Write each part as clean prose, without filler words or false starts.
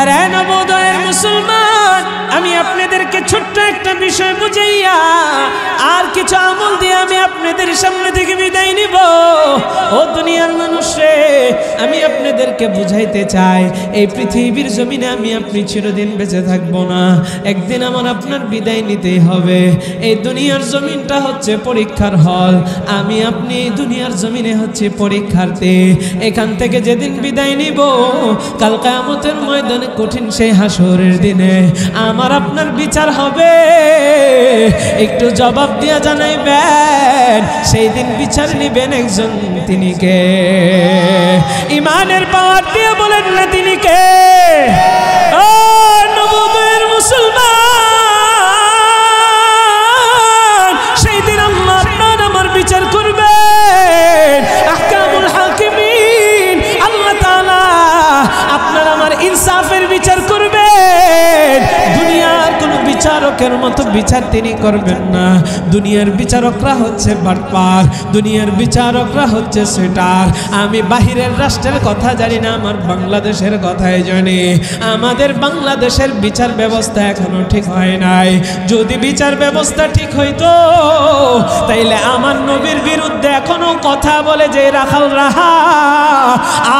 আরে নবোদয়ের মুসলমান, আমি আপনাদেরকে ছোট্ট একটা বিষয় বুঝাইয়া আর কিছু আমল দিয়ে আমি আপনাদের সামনে থেকে বিদায় নিব। ও দুনিয়ার মানুষ রে, আমি আপনাদেরকে বুঝাইতে চাই, এই পৃথিবীর জমিনে আমি আপনি চিরদিন বেঁচে থাকবো না। একদিন আমার আপনার বিদায় নিতেই হবে। এই দুনিয়ার জমিনটা হচ্ছে পরীক্ষার হল, আমি আপনি দুনিয়ার জমিনে হচ্ছে পরীক্ষার্থী। এখান থেকে যেদিন বিদায় নিব, কাল কিয়ামতের ময়দানে কঠিন সেই হাসরের দিনে আমার আপনার বিচার হবে। একটু জবাব দিয়া জানাইবেন, সেই দিন বিচার নিবেন একজন, তিনি কে? ইমানের পাওয়ার দিয়ে বলেন না তিনি কে? ও নবোদয়ের মুসলমান, সেই দিন আল্লাহ আপনার আমার বিচার করবেন। আহকামুল হাকিমিন, আল্লাহ তাআলা আপনার আমার ইনসাফের বিচার করবেন। দুনিয়ার কোনো বিচারকের মতো বিচার তিনি করবেন না। দুনিয়ার বিচারকরা হচ্ছে বাটপার, দুনিয়ার বিচারকরা হচ্ছে সেটার। আমি বাহিরের রাষ্ট্রের কথা জানি না, আমার বাংলাদেশের কথাই জানি। আমাদের বাংলাদেশের বিচার ব্যবস্থা এখনো ঠিক হয় নাই। যদি বিচার ব্যবস্থা ঠিক হইতো, তাইলে আমার নবীর বিরুদ্ধে এখনো কথা বলে যে রাখাল রাহা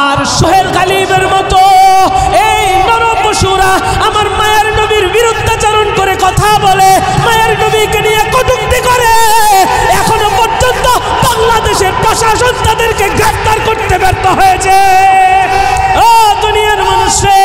আর সোহেল গালিবের মতো এই নরপশুরা আমার মায়ের নবীর বিরুদ্ধাচরণ করে কথা বলে, মায়ের নবীকে নিয়ে কটূক্তি করে, এখনো পর্যন্ত বাংলাদেশের প্রশাসন তাদেরকে গ্রেফতার করতে ব্যর্থ হয়েছে। ও দুনিয়ার মানুষ রে,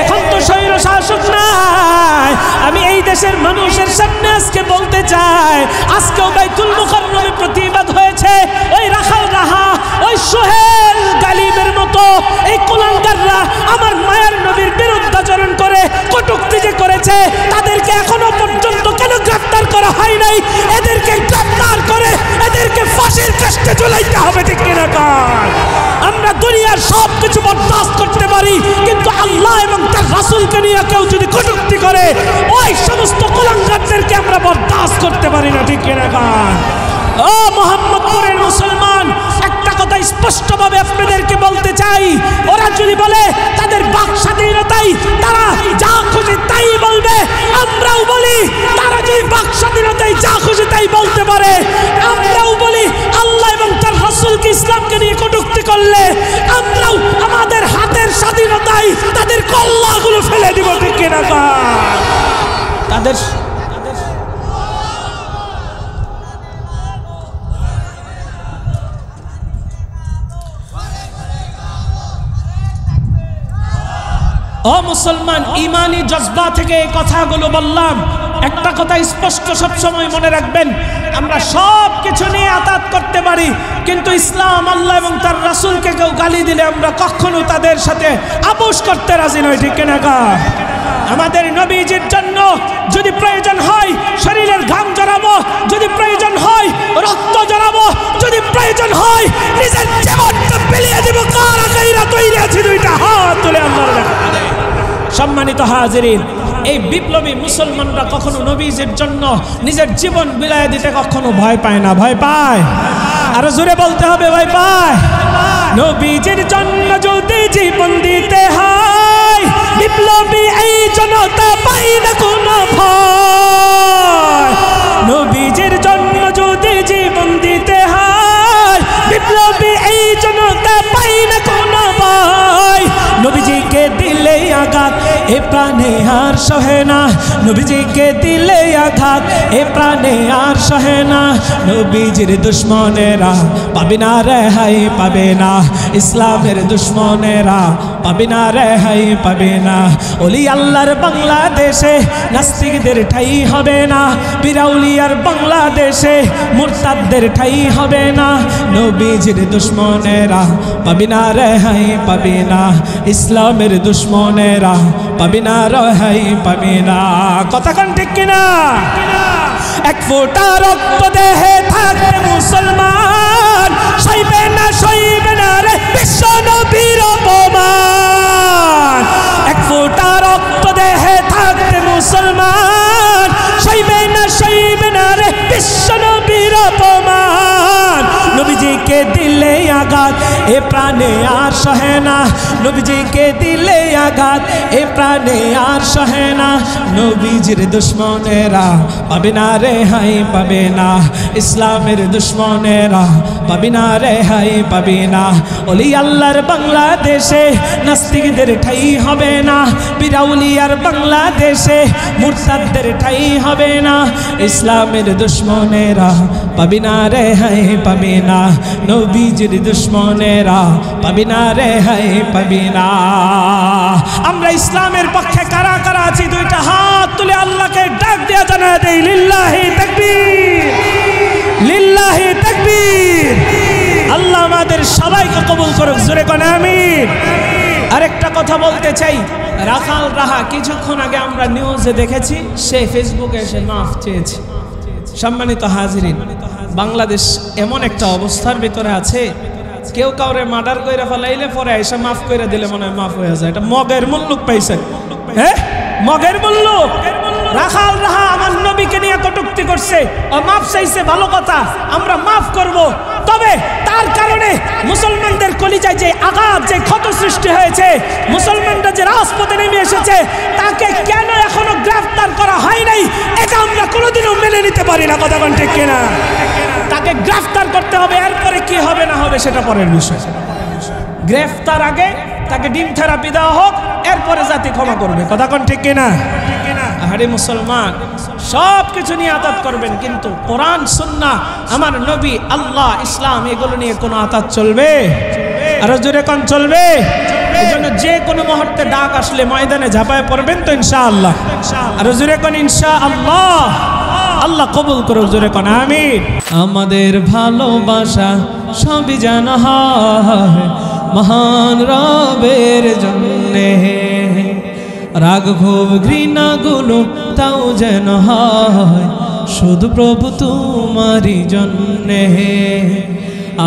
এখন তো স্বৈর শাসক নাই। আমি এই দেশের মানুষের সামনে আজকে বলতে চাই, আজকেও বাইতুল মুকাররমে প্রতিবাদ হয়েছে। ওই রাখাল রাহা, ওই সোহেল গালিবের মতো এই কুলাঙ্গাররা আমার মায়ের নবীর বিরুদ্ধাচরণ করে কটূক্তি যে করেছে, তাদেরকে এখনো পর্যন্ত কেন গ্রেফতার করা হয় নাই? এদেরকে গ্রেফতার করে এদেরকে ফাঁসির কাস্টে ঝুলাইতে হবে, ঠিক কিনা? আমরা দুনিয়ার সব কিছু বরদাস্ত করতে পারি, কিন্তু আল্লাহ এবং তার রাসূলকে নিয়ে কেউ যদি কটূক্তি করে, ওই সমস্ত কুলাঙ্গারদেরকে আমরা বরদাস্ত করতে পারি না, ঠিক কিনা? ও মোহাম্মদপুরের মুসলমান, একটা কথা স্পষ্টভাবে আপনাদেরকে বলতে চাই, ওরা যদি বলে তাদের বাক স্বাধীনতাই, তারা যা খুশি তাই বলবে। আমরাও বলি তারা যদি বাক স্বাধীনতাই যা খুশি তাই বলতে পারে, আমরাও বলি আল্লাহ এবং তার রাসূলকে ইসলামকে নিয়ে কটূক্তি করলে আমরাও আমাদের হাতের স্বাধীনতাই তাদের কল্লাগুলো ফেলে দিব, ঠিক কিনা? তাদের ও মুসলমান, ইমানি জজবা থেকে এই কথাগুলো বললাম। একটা কথা স্পষ্ট সবসময় মনে রাখবেন, আমরা সব কিছু নিয়ে আতাত করতে পারি, কিন্তু ইসলাম, আল্লাহ এবং তার রাসূলকে কেউ গালি দিলে আমরা কখনো তাদের সাথে আপোষ করতে রাজি নই, ঠিক কিনা? আমাদের নবীজির জন্য যদি প্রয়োজন হয় শরীরের ঘাম জড়াবো, যদি প্রয়োজন হয় রক্ত জড়াবো, যদি প্রয়োজন হয় নিজের জীবনটা বিলিয়ে দিব। কারা কাইরা তৈরি আছে? দুইটা হাত তুলে আল্লাহর কাছে। সম্মানিত হাজিরিন, এই বিপ্লবী মুসলমানরা কখনো নবীজির জন্য নিজের জীবন বিলায় দিতে কখনো ভয় পায় না। ভয় পায়? আরো জোরে বলতে হবে, ভয় পায়? নবীজির জন্য যদি জীবন দিতে হয়, বিপ্লবী এই জনতা পাই না কোনো ভয়। নবীজির জন্য যদি জীবন দিতে হয়, বিপ্লবী এই জনতা পাই না কোনো ভয়। নবীজিকে দিলে আঘাত এ প্রাণে আর সহে না, নবীজিকে দিলে আঘাত এ প্রাণে আর সহে না। নবীজির দুশ্মনেরা পাবে না রেহাই, পাবে না। ইসলামের দুশ্মনেরা পাবে না রেহাই, পাবে না। ওলি আল্লাহর বাংলাদেশে নাস্তিকদের ঠাই হবে না, বিরাউলিয়ার বাংলাদেশে মুরতাদদের ঠাই হবে না। নবীজির দুশ্মনেরা পাবে না রেহাই, পাবে না। ইসলামের দুশ্মনেরা পাবে না রেহাই, পাবে না। কথা কোন ঠিক কিনা? এক ফোঁটা রক্ত দেহে থাকবে মুসলমান, সইবে না, সইবে না রে বিশ্ব নবীর অপমান। এক ফোঁটা রক্ত দেহে থাকবে মুসলমান, সইবে না, সইবে না রে বিশ্ব নবীর অপমান। নবীজিকে দিলে আঘাত এ প্রাণে আর সহে না, নবীজিকে দিলে আঘাত এ প্রাণে আর সহে না, নবীজির দুশ্মনেরা পাবে না রেহাই পাবে না, ইসলামের দুশ্মনেরা পাবে না রেহাই পাবে না। ওলি আল্লাহর বাংলাদেশে নাস্তিকদের ঠাই হবে না, বিরাউলিয়ার বাংলাদেশে মুরতাদদের ঠাই হবে না, ইসলামের দুশ্মনেরা পাবে না রেহাই পাবে না, নবীজির দুশ্মনেরা পাবে না রেহাই পাবে না। আমরা ইসলামের পক্ষে কারা কারা আছি দুইটা হাত তুলে আল্লাহকে ডাক দেয়া জানা দেই লিল্লাহি তাকবীর, লিল্লাহি তাকবীর। আল্লাহ আমাদের সবাইকে কবুল করুক, জোরে কোন আমিন। আরেকটা কথা বলতে চাই, রাখাল রাহা কিছুক্ষণ আগে আমরা নিউজে দেখেছি, সে ফেসবুকে এসে মাফ চেয়েছে। সম্মানিত হাজিরিন, বাংলাদেশ এমন একটা অবস্থার ভিতরে আছে, কেউ কাউরে মার্ডার কইরা ফেলাইলে পরে এসে মাফ কইরা দিলে মনে হয় মাফ হয়ে যায়। এটা মগের মুল্লুক পাইছে, হ্যাঁ মগের মুল্লুক। রাখাল রাহা আমার নবীকে নিয়ে কটূক্তি করছে, ও মাফ চাইছে, ভালো কথা, আমরা মাফ করব। তবে তার কারণে মুসলমানদের কলিজায় যে আঘাত, যে ক্ষত সৃষ্টি হয়েছে, মুসলমানরা যে রাজপথে নেমে এসেছে, তাকে কেন এখনো গ্রেফতার করা হয় নাই, এটা আমরা কোনোদিনও মেনে নিতে পারি না। কথা কোন ঠিক কিনা? তাকে গ্রেফতার করতে হবে, এরপরে কি হবে না হবে সেটা পরের বিষয়। গ্রেফতার আগে তাকে ডিম থেরাপি দেওয়া হোক, এরপরে জাতি ক্ষমা করবে। কথা কোন ঠিক কিনা? আরে মুসলমান, সব কিছু নিয়ে আতাত করবেন, কিন্তু কোরআন সুন্নাহ, আমার নবী, আল্লাহ, ইসলাম, এগুলো নিয়ে কোনো আতাত চলবে? আর জোরে কোন চলবে? এজন্য যে কোনো মুহূর্তে ডাক আসলে ময়দানে ঝাঁপায় পড়বেন তো ইনশাআল্লাহ। আর জোরে কোন ইনশাআল্লাহ। আল্লাহ কবুল করুক, জোরে কোন আমিন। আমাদের ভালোবাসা সবই জানা হয় মহান রবের জন্যে, রাগ ক্ষোভ ঘৃণা গুলো তাও যেন হয় শুধু প্রভু তোমারই জন্যে।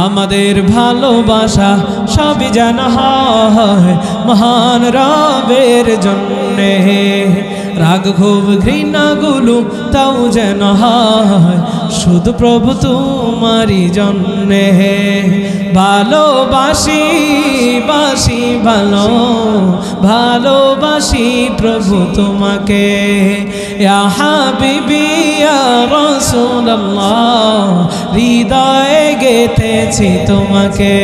আমাদের ভালোবাসা সবই যেন হয় মহান রবের জন্যে, রাগ ক্ষোভ ঘৃণা গুলো তাও যেন হয় শুধু প্রভু তোমারই জন্যে। ভালোবাসি বাসি ভালো ভালোবাসি প্রভু তোমাকে, ইয়া হাবিবি ইয়া রাসূলুল্লাহ, হৃদয়ে গেথেছি তোমাকে।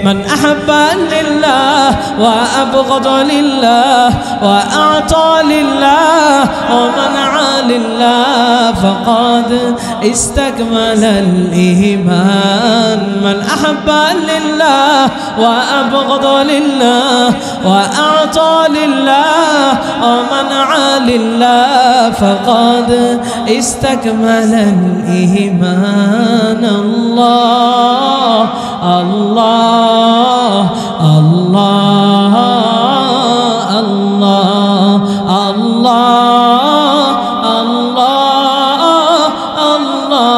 মান আহাব্বা লিল্লাহ ওয়া আবগাদা লিল্লাহ ওয়া আ'তা লিল্লাহ ওয়া মানআ লিল্লাহ ফাকাদ ইসতাকমালাল ঈমান। মান আহাব্বা লিল্লাহ ওয়া আবগাদা লিল্লাহ ওয়া আ'তা লিল্লাহ ওয়া মানআ লিল্লাহ ফাকাদ ইসতাকমালাল ঈমান। আল্লাহ আল্লাহ আল্লাহ আল্লাহ আল্লাহ আল্লাহ আল্লাহ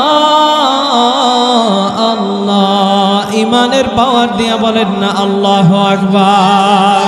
আল্লাহ। ইমানের পাওয়ার দিয়া বলেন না আল্লাহু আকবার।